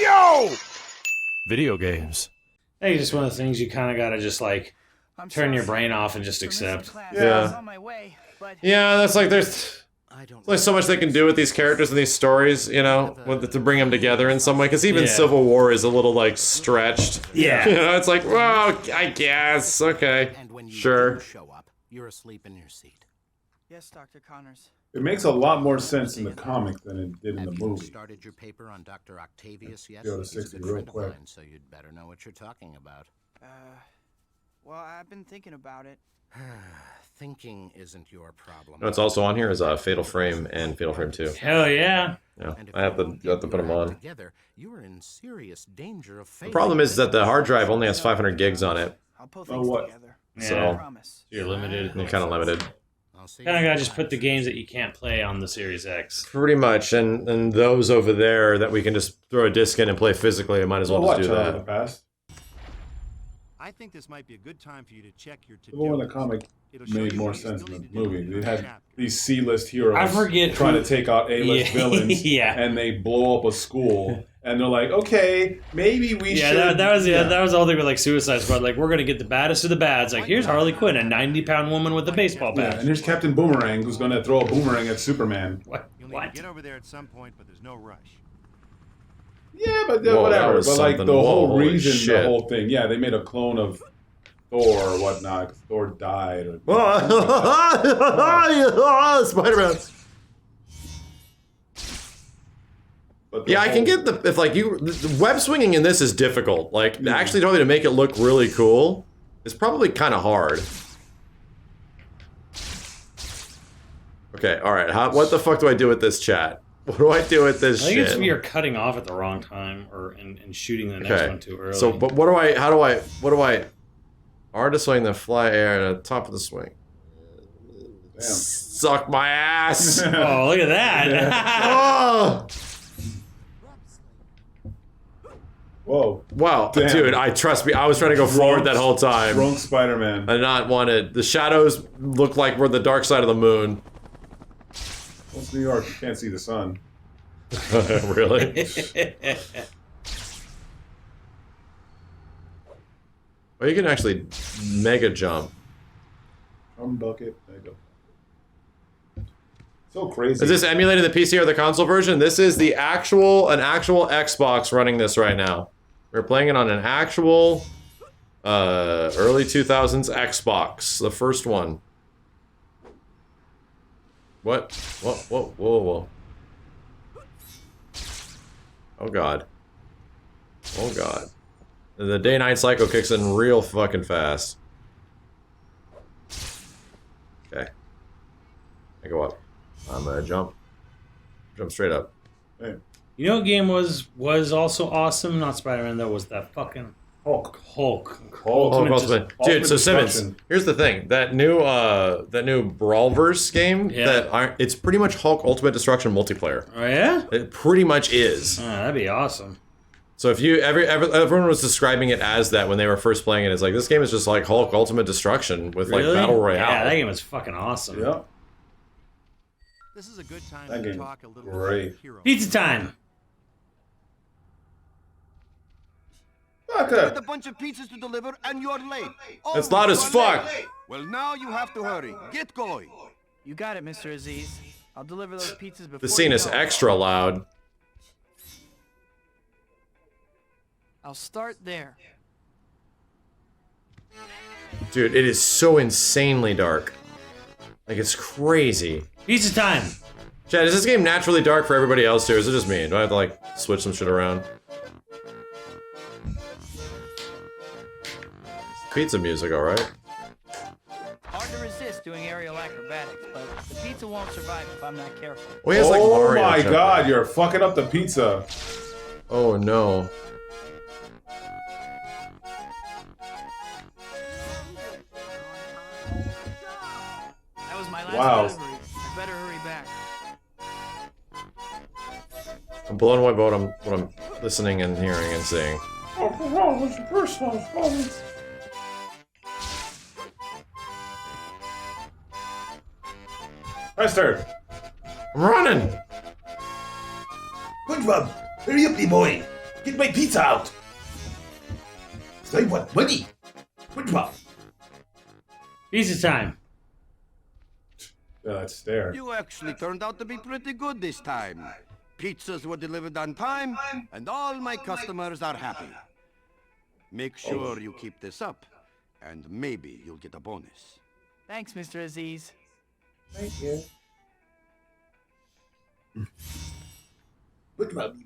Yo! Video games. I think it's just one of the things you kind of gotta just like turn your brain off and just accept. Yeah. Yeah, that's like there's so much they can do with these characters and these stories, you know, to bring them together in some way. Because even Civil War is a little like stretched. Yeah. You know, it's like, well, I guess, okay, And when you sure. do show up, you're asleep in your seat. Yes, Dr. Connors. It makes a lot more sense in the comic than it did in the Have you movie. started your paper on Dr. Octavius yet? Go to He's a 60 good real friend of quick. mine, so you'd better know what you're talking about. Well, I've been thinking about it. Thinking isn't your problem. What's also on here is Fatal Frame and Fatal Frame 2. Hell yeah. Yeah, And if I have you to won't get put them your act on. Together, you are in serious danger of The failing. problem is that the hard drive only has 500 gigs on it, I'll pull Oh, things what? together. so Yeah. Promise. You're limited. you're kind of limited. I'll see Kind of you gotta just tomorrow. put the games that you can't play on the Series X. Pretty much, and those over there that we can just throw a disc in and play physically, I might as well Well, just what, do Child of the that. Past? I think this might be a good time for you to check your The one in the to-do comic It'll show made you more what you sense still in need the to do movie. in They the had chapter. these C-list heroes I forget trying who- to take out A-list Yeah. villains, Yeah. and they blow up a school, and they're like, okay, maybe we Yeah, should... that was the whole thing with like Suicide Squad. Like, we're gonna get the baddest of the bads. Like, here's Harley Quinn, a 90-pound woman with a baseball Yeah, bat. and here's Captain Boomerang, who's going to throw a boomerang at Superman. What? You'll need What? to get over there at some point, but there's no rush. Yeah, but Whoa, that whatever. was But like the something. Whoa, whole holy reason, the shit. whole thing. Yeah, they made a clone of Thor or whatnot. 'Cause Thor died. Or, Spider-Man. But the Yeah, I can whole- get if like the web swinging in this is difficult. Like actually, totally to make it look really cool is probably kind of hard. Okay, all right. What the fuck do I do with this chat? What do I do with this I think it's shit? you're cutting off at the wrong time or and shooting the next Okay. one too early. So, but what do I? Artist swing the fly air at the top of the swing. Damn. Suck my ass. Oh, look at that! Oh! Whoa. Wow, Damn. dude, trust me, I was trying to go forward that whole time. Drunk Spider-Man. I did not want it. The shadows look like we're the dark side of the moon. Well, it's New York. You can't see the sun. Really? Well, you can actually mega jump. Drum bucket. There you go. So crazy. Is this emulating the PC or the console version? This is an actual Xbox running this right now. We're playing it on an actual early 2000s Xbox, the first one. What? Whoa. Oh god. Oh god. The day-night cycle kicks in real fucking fast. Okay. I go up. I'm gonna jump. Jump straight up. Hey, You know what game was also awesome? Not Spider-Man though. Was that fucking Hulk. Hulk? Oh, Ultimate Ultimate. Dis- Dude, so Ultimate Simmons, Destruction. here's the thing. That new Brawlverse game, Yeah. it's pretty much Hulk Ultimate Destruction multiplayer. Oh yeah? It pretty much is. Oh, that'd be awesome. So if you everyone was describing it as that when they were first playing it, it's like this game is just like Hulk Ultimate Destruction with Really? like Battle Royale. Yeah, that game was fucking awesome. Yeah. This is a good time That to game talk a little great. about hero. Pizza time. Okay. With a bunch of pizzas to deliver and you're late. Oh, It's loud as you're fuck. late. Well, now you have to hurry. Get going. You got it, Mr. Aziz. I'll deliver those pizzas before The scene you is go. extra loud. I'll start there. Dude, it is so insanely dark. Like it's crazy. Pizza time. Chad, is this game naturally dark for everybody else too? Or is it just me? Do I have to like switch some shit around? Pizza music, alright. Hard to resist doing aerial acrobatics, but the pizza won't survive if I'm not careful. Well, he has, like, Oh Mario my jumping. god, you're fucking up the pizza. Oh no. That was my last Wow. delivery. I better hurry back. I'm blown away by what I'm listening and hearing and seeing. Esther. I'm running! SpongeBob, hurry up, boy. Get my pizza out! I want money! SpongeBob! Pizza time. Yeah, that stare. You actually turned out to be pretty good this time. Pizzas were delivered on time, and all my customers are happy. Make sure you keep this up, and maybe you'll get a bonus. Thanks, Mr. Aziz. Thank you. SpongeBob, me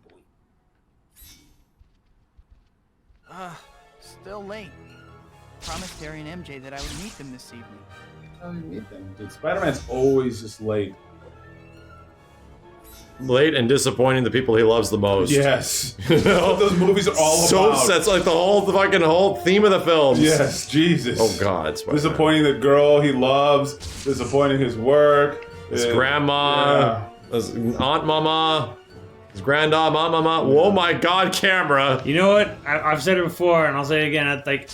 boy. Still late. Promised Harry and MJ that I would meet them this evening. How do you meet them? Dude, Spider-Man's always just late. Late and disappointing the people he loves the most. Yes. You know? Those movies are all about. That's like the whole theme of the film. Yes, Jesus. Oh God. Spider-Man. Disappointing the girl he loves. Disappointing his work. His grandma. His aunt mama. His grandma, mama. Oh my God, camera. You know what? I've said it before, and I'll say it again. Like,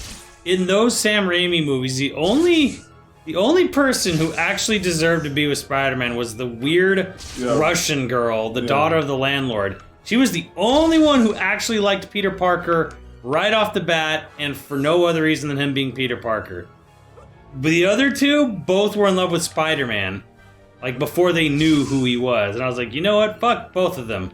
in those Sam Raimi movies, the only person who actually deserved to be with Spider-Man was the weird Russian girl, the daughter of the landlord. She was the only one who actually liked Peter Parker right off the bat, and for no other reason than him being Peter Parker. But the other two both were in love with Spider-Man, like before they knew who he was. And I was like, you know what? Fuck both of them.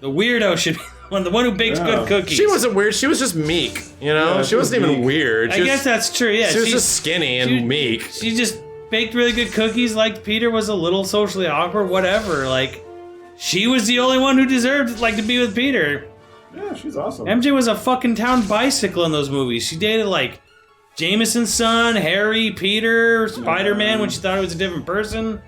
The weirdo should be the one who bakes good cookies. She wasn't weird. She was just meek. You know, she wasn't even weird. I guess that's true. Yeah, she was just skinny and meek. She just baked really good cookies. Like Peter was a little socially awkward. Whatever. Like, she was the only one who deserved to be with Peter. Yeah, she's awesome. MJ was a fucking town bicycle in those movies. She dated like Jameson's son, Harry, Peter, Spider-Man when she thought he was a different person.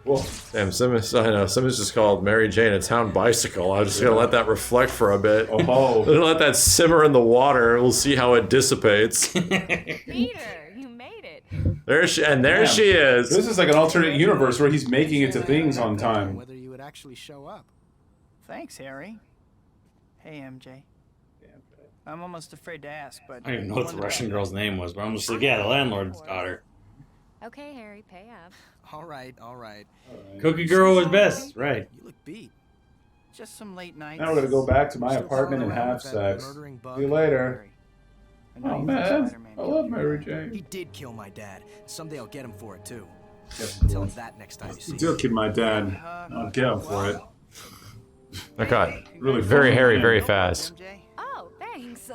Well, damn, Simmons, I know. Simmons just called Mary Jane a town bicycle. I'm just gonna let that reflect for a bit. Oh. Let that simmer in the water. We'll see how it dissipates. Peter, you made it. There she is. This is like an alternate universe where he's making it to things on time. Whether you would actually show up. Thanks, Harry. Hey, MJ. I'm almost afraid to ask, but... I don't even know what the Russian girl's name was, but I'm just like, yeah, the landlord's daughter. Okay, Harry, pay up. All right, all right. Cookie girl was best, right? You look beat. Just some late nights. Now we're gonna go back to my apartment and have sex. See you later. Oh man, I love Mary Jane. He did kill my dad. Someday I'll get him for it too. Tell him that next time you see him. Still kid my dad. I'll get him for it. I got really very hairy, very fast. Oh, thanks.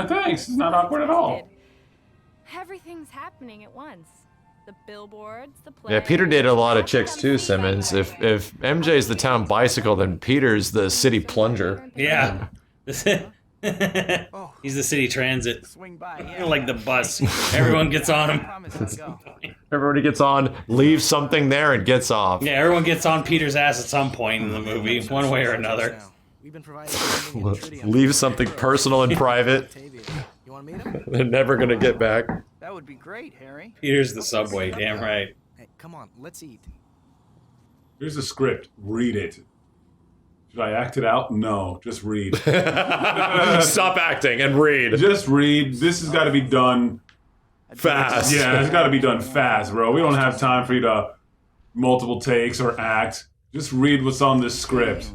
Thanks. It's not awkward at all. Everything's happening at once. The billboards, the play. Yeah, Peter dated a lot of chicks too, Simmons. If MJ's the town bicycle, then Peter's the city plunger. Yeah. He's the city transit. Swing by, yeah. Like the bus. Everyone gets on him. Everybody gets on, leaves something there, and gets off. Yeah, everyone gets on Peter's ass at some point in the movie, one way or another. Leave something personal and private. You want to meet him? They're never gonna get back. That would be great, Harry. Peter's the subway, damn right. Hey, come on, let's eat. Here's the script. Read it. Should I act it out? No, just read. Stop acting and read. Just read. This has got to be done fast. Yeah, it's got to be done fast, bro. We don't have time for you to multiple takes or act. Just read what's on this script.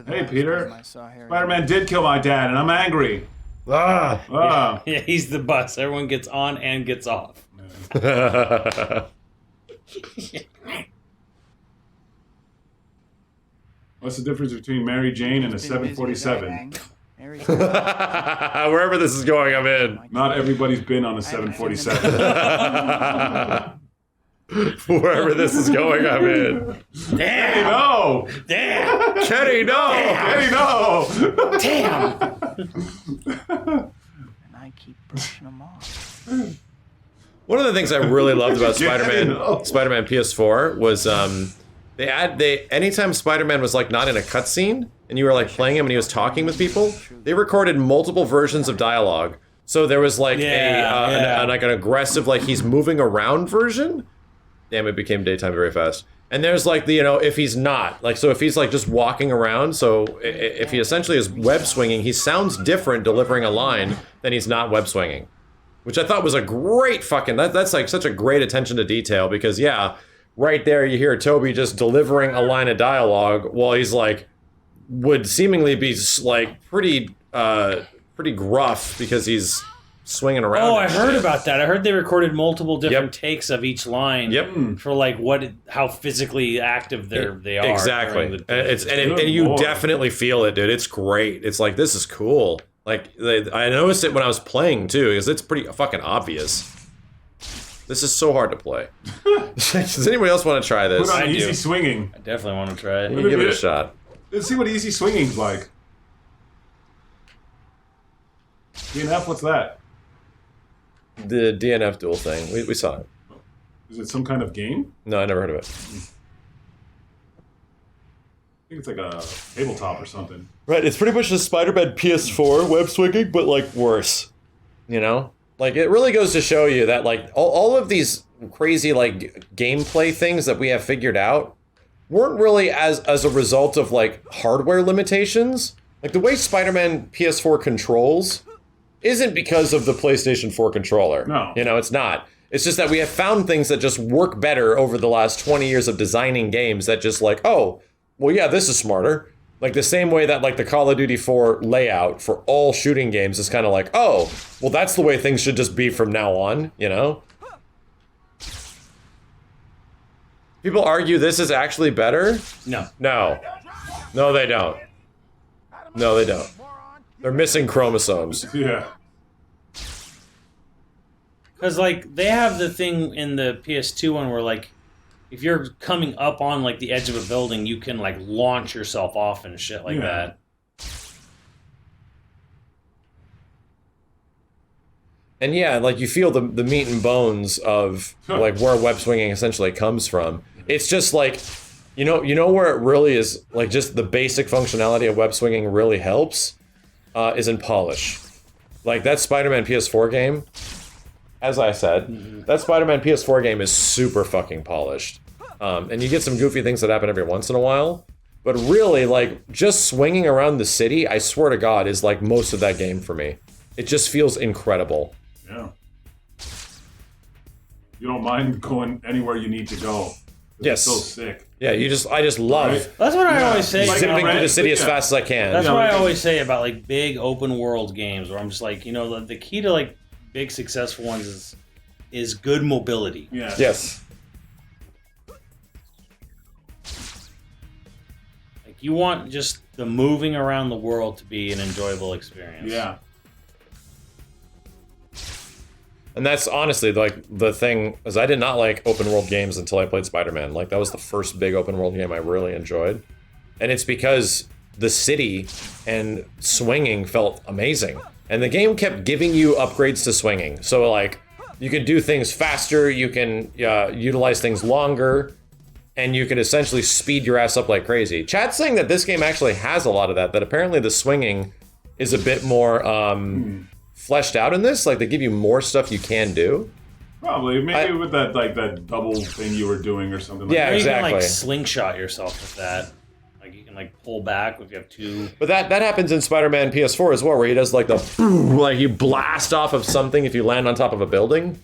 Hey, Peter. Spider-Man did kill my dad, and I'm angry. Yeah, he's the bus. Everyone gets on and gets off. What's the difference between Mary Jane and a 747? Wherever this is going, I'm in. Not everybody's been on a 747. Wherever this is going, I'm in. Damn! Kenny, no! Damn! Kenny, no! Kenny, no! Damn! And I keep brushing them off. One of the things I really loved about Spider-Man PS4 was anytime Spider-Man was like not in a cutscene and you were like playing him and he was talking with people, they recorded multiple versions of dialogue. So there was like an aggressive like he's moving around version. Damn, it became daytime very fast. And there's like the, if he's not, like, so if he's like just walking around, so if he essentially is web swinging, he sounds different delivering a line than he's not web swinging. Which I thought was a great fucking, that's like such a great attention to detail because yeah, right there you hear Toby just delivering a line of dialogue while he's like, would seemingly be like pretty gruff because he's swinging around. Oh, I heard about that. I heard they recorded multiple different Yep. takes of each line. Yep. For like how physically active they are. Exactly. during And you definitely feel it, dude. It's great. It's like, this is cool. Like, I noticed it when I was playing too, because it's pretty fucking obvious. This is so hard to play. Does anybody else want to try this? Put on easy swinging. I definitely want to try it. You can give it a shot. Let's see what easy swinging's like. DNF, what's that? The DNF duel thing. We saw it. Is it some kind of game? No, I never heard of it. I think it's like a tabletop or something. Right, it's pretty much the Spider-Man PS4 web swinging, but like worse. You know? Like, it really goes to show you that like all of these crazy like gameplay things that we have figured out weren't really as a result of like hardware limitations. Like the way Spider-Man PS4 controls isn't because of the PlayStation 4 controller. No. You know, it's not. It's just that we have found things that just work better over the last 20 years of designing games that just like, oh, well, yeah, this is smarter. Like the same way that like the Call of Duty 4 layout for all shooting games is kind of like, oh, well, that's the way things should just be from now on, you know? People argue this is actually better? No. No. No, they don't. No, they don't. They're missing chromosomes. Yeah. Because, like, they have the thing in the PS2 one where, like, if you're coming up on, like, the edge of a building, you can, like, launch yourself off and shit like that. And yeah, like, you feel the meat and bones of, like, where web swinging essentially comes from. It's just, like, you know where it really is, like, just the basic functionality of web swinging really helps, is in polish. Like, that Spider-Man PS4 game, as I said, that Spider-Man PS4 game is super fucking polished. And you get some goofy things that happen every once in a while. But really, like, just swinging around the city, I swear to God, is like most of that game for me. It just feels incredible. Yeah. You don't mind going anywhere you need to go. Yes. It's so sick. Yeah, I just love That's what I always say. zipping through the city as fast as I can. That's what I always say about, like, big open world games, where I'm just like, you know, the key to, like, big successful ones is good mobility. Yeah. Yes. Like, you want just the moving around the world to be an enjoyable experience. Yeah. And that's honestly like the thing, is I did not like open world games until I played Spider-Man. Like that was the first big open world game I really enjoyed. And it's because the city and swinging felt amazing. And the game kept giving you upgrades to swinging. So like you can do things faster, you can utilize things longer, and you can essentially speed your ass up like crazy. Chat's saying that this game actually has a lot of that apparently the swinging is a bit more fleshed out in this. Like they give you more stuff you can do. Probably, maybe with that like that double thing you were doing or something. Like Yeah, that. exactly. You can, like, slingshot yourself with that. Like you can like pull back if you have two. But that happens in Spider-Man PS4 as well, where he does like the like you blast off of something if you land on top of a building.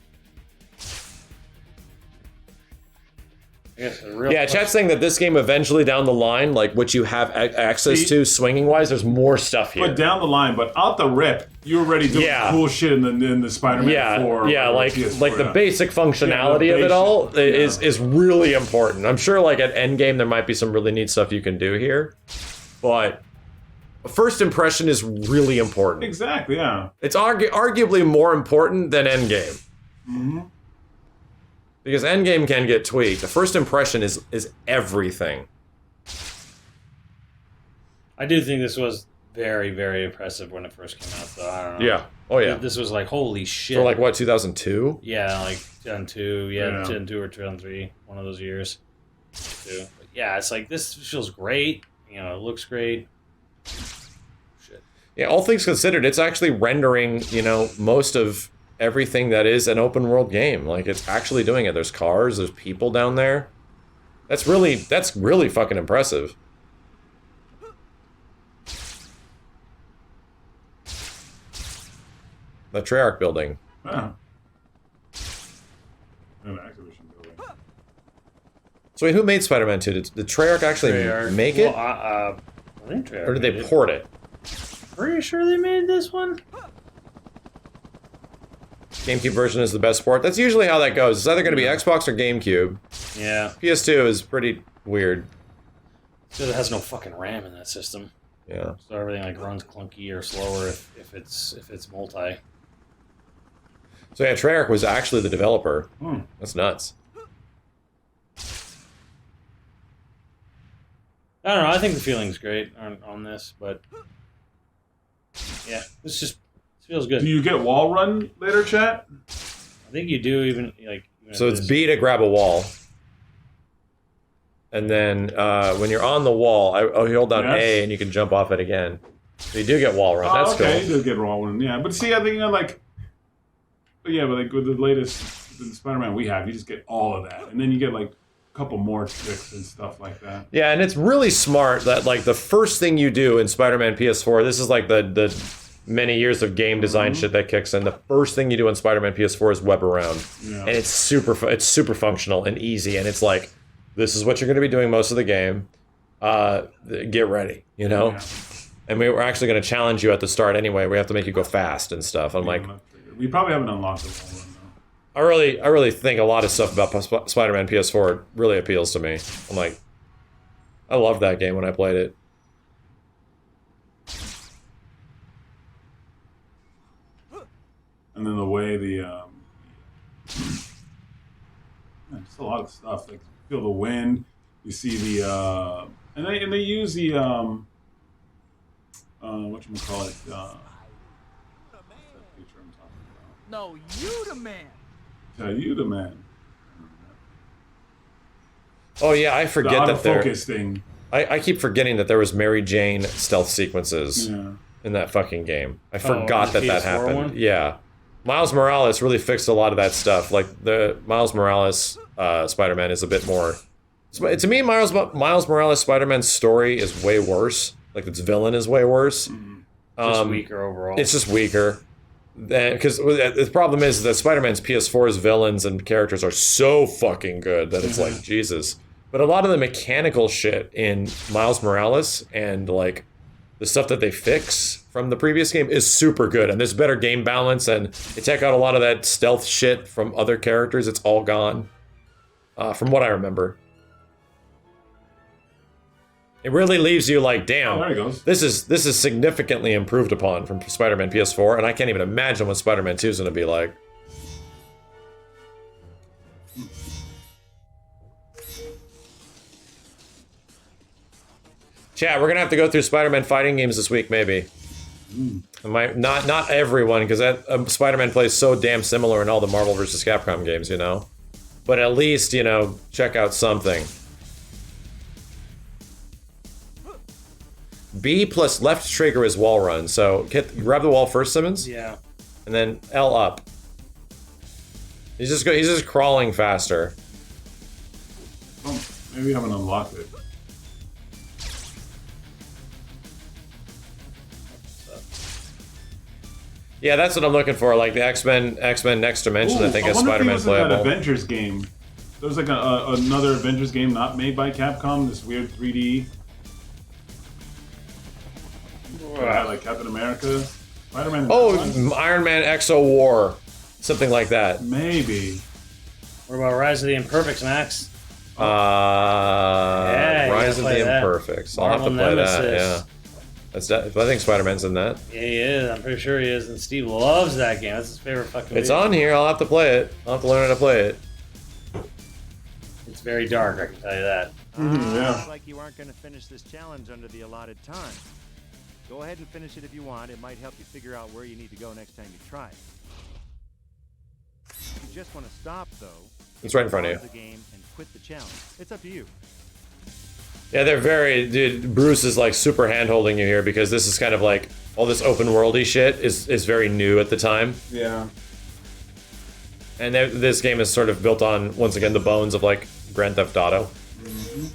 I guess the real Yeah, chat's saying that this game eventually down the line, like what you have access to swinging wise, there's more stuff here. But down the line, but out the rip, you're already doing cool shit in the Spider-Man 4. Yeah, or like PS4, the basic functionality of it all is really important. I'm sure like at Endgame there might be some really neat stuff you can do here, but first impression is really important. Exactly, yeah. It's arguably more important than Endgame. Mm-hmm. Because Endgame can get tweaked. The first impression is everything. I do think this was very, very impressive when it first came out, though. I don't know. Yeah. Oh, yeah. This was like, holy shit. For like, what, 2002? Yeah, like 2002. Yeah, 2002 or 2003. One of those years. But yeah, it's like, this feels great. You know, it looks great. Shit. Yeah, all things considered, it's actually rendering, you know, most of everything that is an open world game. Like, it's actually doing it. There's cars, there's people down there. That's really fucking impressive. The Treyarch building. Oh. An Activision building. So wait, who made Spider-Man 2? Did Treyarch actually make it? I think Treyarch Or did they made it. port it? Pretty sure they made this one. GameCube version is the best port. That's usually how that goes. It's either going to be Xbox or GameCube. Yeah. PS2 is pretty weird. So it has no fucking RAM in that system. Yeah. So everything like runs clunky or slower if it's multi. So yeah, Treyarch was actually the developer. Hmm. That's nuts. I don't know. I think the feeling's great on this, but yeah, this feels good. Do you get wall run later, chat? I think you do even So it's B to grab a wall. And then when you're on the wall, you hold down A and you can jump off it again. So you do get wall run. That's okay, cool. you do get wall run. Yeah, but see, I think like with the latest Spider-Man we have, you just get all of that, and then you get like a couple more tricks and stuff like that. Yeah, and it's really smart that like the first thing you do in Spider-Man PS4, this is like the many years of game design shit that kicks in. The first thing you do in Spider-Man PS4 is web around, and it's super functional and easy, and it's like this is what you're going to be doing most of the game. Get ready, you know. Yeah. And we were actually going to challenge you at the start anyway. We have to make you go fast and stuff. I'm like, we probably haven't unlocked the wall run though. I really think a lot of stuff about Spider-Man PS4 really appeals to me. I'm like, I loved that game when I played it. And then the way just a lot of stuff. Like you feel the wind, you see the and they use the whatchamacallit, No, you the man. Yeah, you the man. Oh yeah, I forget that there. Focus thing. I keep forgetting that there was Mary Jane stealth sequences in that fucking game. I forgot that happened. One? Yeah, Miles Morales really fixed a lot of that stuff. Like the Miles Morales Spider-Man is a bit more. To me, Miles Morales Spider-Man's story is way worse. Like its villain is way worse. Just weaker overall. It's just weaker. Because the problem is that Spider-Man's PS4's villains and characters are so fucking good that it's like, Jesus. But a lot of the mechanical shit in Miles Morales and like the stuff that they fix from the previous game is super good. And there's better game balance, and they take out a lot of that stealth shit from other characters. It's all gone. From what I remember. It really leaves you like, damn, there he goes. This is significantly improved upon from Spider-Man PS4, and I can't even imagine what Spider-Man 2 is going to be like. Chat, we're going to have to go through Spider-Man fighting games this week, maybe. Not everyone, because Spider-Man plays so damn similar in all the Marvel vs. Capcom games, you know? But at least, you know, check out something. B plus left trigger is wall run, so grab the wall first, Simmons. Yeah. And then L up. He's just crawling faster. Oh, maybe I haven't unlocked it. Yeah, that's what I'm looking for. Like the X-Men Next Dimension, I think, is Spider-Man playable. That Avengers game. There was like another Avengers game not made by Capcom. This weird 3D. Like Captain America, Spider-Man. Oh, Iron Man Exo War, something like that. Maybe. What about Rise of the Imperfects, Max? Rise of the Imperfects. I'll have to play that. Yeah, I think Spider-Man's in that. Yeah, he is. I'm pretty sure he is. And Steve loves that game. That's his favorite fucking. It's on here. I'll have to play it. I'll have to learn how to play it. It's very dark. I can tell you that. Yeah. Looks like you aren't going to finish this challenge under the allotted time. Go ahead and finish it if you want. It might help you figure out where you need to go next time you try it. If you just want to stop, though, it's right in front of you. The game and quit the challenge. It's up to you. Yeah, they're dude, Bruce is like super hand-holding you here because this is kind of like, all this open-worldy shit is very new at the time. Yeah. And this game is sort of built on, once again, the bones of like Grand Theft Auto. Mm-hmm.